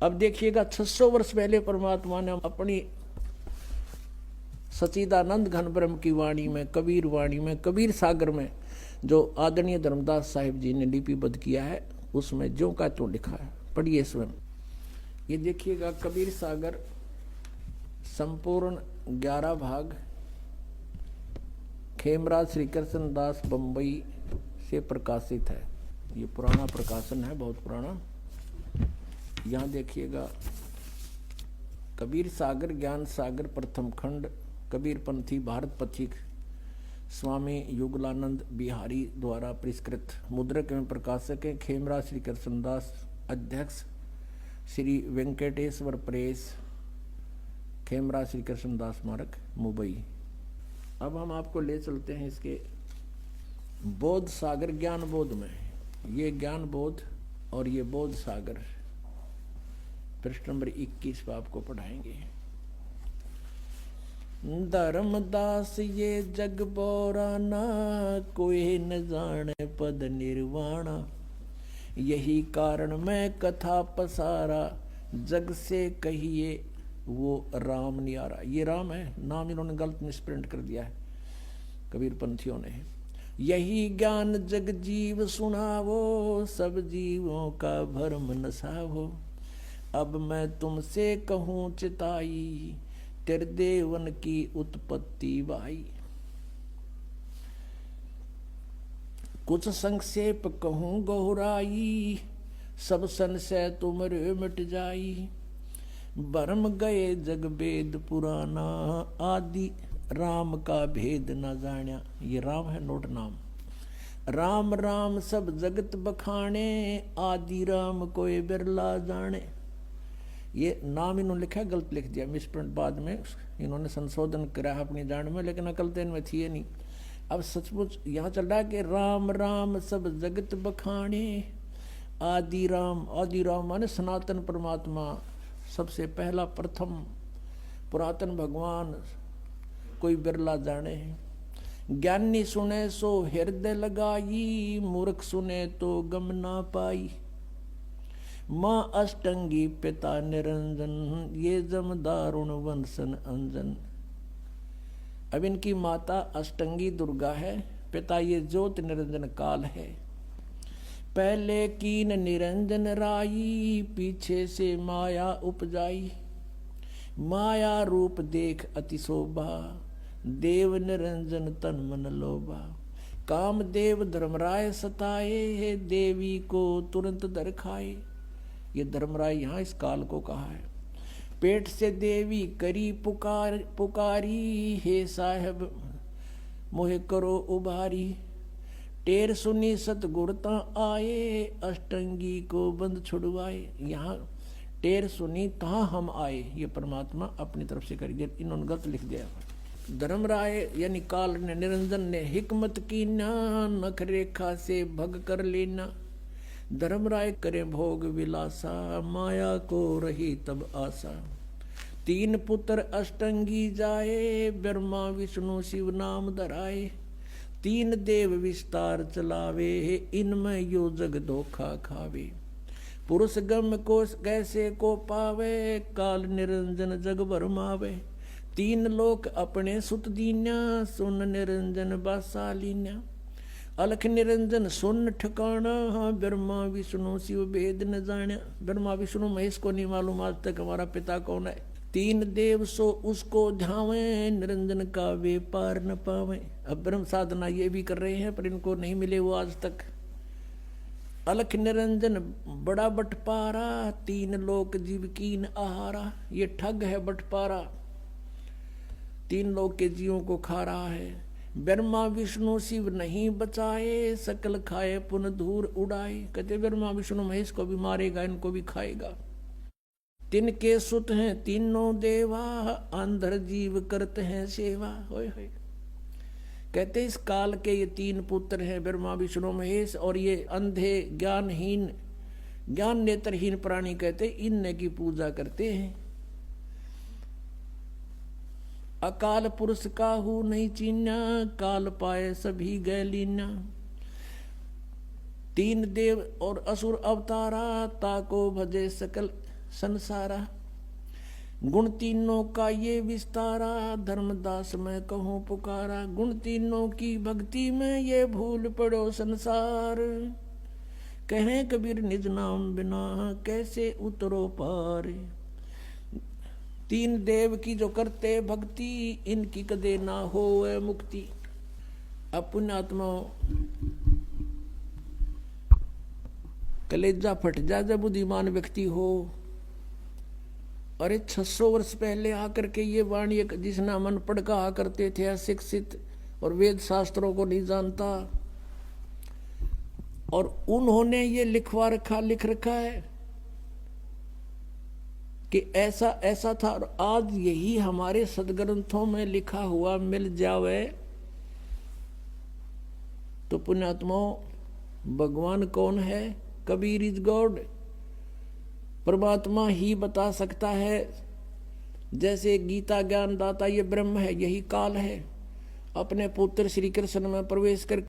अब देखिएगा 600 वर्ष पहले परमात्मा ने अपनी सच्चिदानंद घन ब्रह्म की वाणी में, कबीर वाणी में, कबीर सागर में जो आदरणीय धर्मदास साहिब जी ने लिपिबद्ध किया है, उसमें ज्यों का त्यों लिखा है। पढ़िए स्वयं। ये देखिएगा कबीर सागर संपूर्ण 11 भाग खेमराज श्री कृष्ण दास बम्बई से प्रकाशित है। ये पुराना प्रकाशन है, बहुत पुराना। यहाँ देखिएगा कबीर सागर ज्ञान सागर प्रथम खंड कबीरपंथी भारत पथिक स्वामी युगलानंद बिहारी द्वारा परिष्कृत, मुद्रक एवं प्रकाशक है खेमराज श्री कृष्णदास, अध्यक्ष श्री वेंकटेश्वर प्रेस, खेमराज श्री कृष्णदास स्मारक मुंबई। अब हम आपको ले चलते हैं इसके बोध सागर ज्ञान बोध में। ये ज्ञान बोध और ये बोध सागर पृष्ठ नंबर 21 पर आपको पढ़ाएंगे। धर्मदास ये जग बोराना, कोई न जाने पद निर्वाणा, यही कारण मैं कथा पसारा, जग से कहिए वो राम न्यारा। ये राम है, नाम इन्होंने गलत मिसप्रिंट कर दिया है कबीर पंथियों ने। यही ज्ञान जग जीव सुनावो, सब जीवों का भरम नसावो, अब मैं तुमसे कहूँ चिताई, त्रिदेवन की उत्पत्ति भाई। कुछ संक्षेप कहूँ गहुराई, सब संशय तुमरे मिट जाई, भरम गए जग वेद पुराना, आदि राम का भेद न जान्या। ये राम है, नोट नाम। राम राम सब जगत बखाने, आदि राम कोई बिरला जाने। ये नाम इन्होंने लिखा, गलत लिख दिया, मिसप्रिंट बाद में इन्होंने संशोधन करा अपनी जान में, लेकिन अकल तो इनमें थी नहीं। अब सचमुच यहाँ चल रहा है कि राम राम सब जगत बखाने, आदि राम माने सनातन परमात्मा, सबसे पहला प्रथम पुरातन भगवान, कोई बिरला जाने। ज्ञानी सुने सो हृदय लगाई, मूर्ख सुने तो गम ना पाई, माँ अष्टंगी पिता निरंजन, ये जम दारुण वंशन अंजन। अब इनकी माता अष्टंगी दुर्गा है, पिता ये ज्योत निरंजन काल है। पहले कीन निरंजन राई, पीछे से माया उपजाई, माया रूप देख अति शोभा, देव निरंजन तन मन लोभा। काम देव धर्मराय सताए, देवी को तुरंत दर खाए। ये धर्मराय यहाँ इस काल को कहा है। पेट से देवी करी पुकारी, हे साहब मोहे करो उबारी, टेर सुनी सतगुरता आए, अष्टंगी को बंद छुड़वाए। यहाँ टेर सुनी कहाँ हम आए, ये परमात्मा अपनी तरफ से कर दिया, इन्होंने गलत लिख दिया। धर्मराय यानी काल ने, निरंजन ने हिकमत की ना, नख रेखा से भग कर लेना। धर्मराय करे भोग विलासा, माया को रही तब आशा। तीन पुत्र अष्टंगी जाए, ब्रह्मा विष्णु शिव नाम धराए। तीन देव विस्तार चलावे, इनमें यो जग धोखा खावे। पुरुष गम को कैसे को पावे, काल निरंजन जग भरमावे। तीन लोक अपने सुत दीन्या, सुन निरंजन बासालीन्या। अलख निरंजन सुन ठिकाना, ब्रह्मा विष्णु शिव भेद न जाना। ब्रह्मा विष्णु महेश को नहीं मालूम आज तक हमारा पिता कौन है। तीन देव सो उसको ध्यावे, निरंजन का वे पार न पावे। अब ब्रह्म साधना ये भी कर रहे हैं पर इनको नहीं मिले वो आज तक। अलख निरंजन बड़ा बटपारा, तीन लोक जीव कीन आहारा। ये ठग है बटपारा, तीन लोक के जीवों को खा रहा है। ब्रह्मा विष्णु शिव नहीं बचाए, सकल खाए पुन धूर उड़ाए। कहते ब्रह्मा विष्णु महेश को भी मारेगा, इनको भी खाएगा। तिनके सुत हैं तीनों देवा, अंधर जीव करते हैं सेवा। होय होय। कहते इस काल के ये तीन पुत्र हैं, ब्रह्मा विष्णु महेश, और ये अंधे ज्ञानहीन ज्ञान नेत्रहीन प्राणी कहते इनने की पूजा करते हैं। अकाल पुरुष काहू नहीं चीन्या, काल पाए सभी गए लीन्या। तीन देव और असुर अवतारा, ताको भजे सकल संसारा। गुण तीनों का ये विस्तारा, धर्मदास मैं कहूँ पुकारा। गुण तीनों की भक्ति में ये भूल पड़ो संसार। कहें कबीर निज नाम बिना कैसे उतरो पार। तीन देव की जो करते भक्ति, इनकी कदे ना हो मुक्ति। अब पुण्यात्मा कलेजा फट जा जब बुद्धिमान व्यक्ति हो। अरे 600 वर्ष पहले आकर के ये वाणी, जिसना मन पढ़ कहा करते थे अशिक्षित और वेद शास्त्रों को नहीं जानता, और उन्होंने ये लिख रखा है कि ऐसा ऐसा था, और आज यही हमारे सदग्रंथों में लिखा हुआ मिल जावे तो पुण्यात्माओं, भगवान कौन है? Kabir is God. परमात्मा ही बता सकता है। जैसे गीता ज्ञान दाता ये ब्रह्म है, यही काल है। अपने पुत्र श्री कृष्ण में प्रवेश कर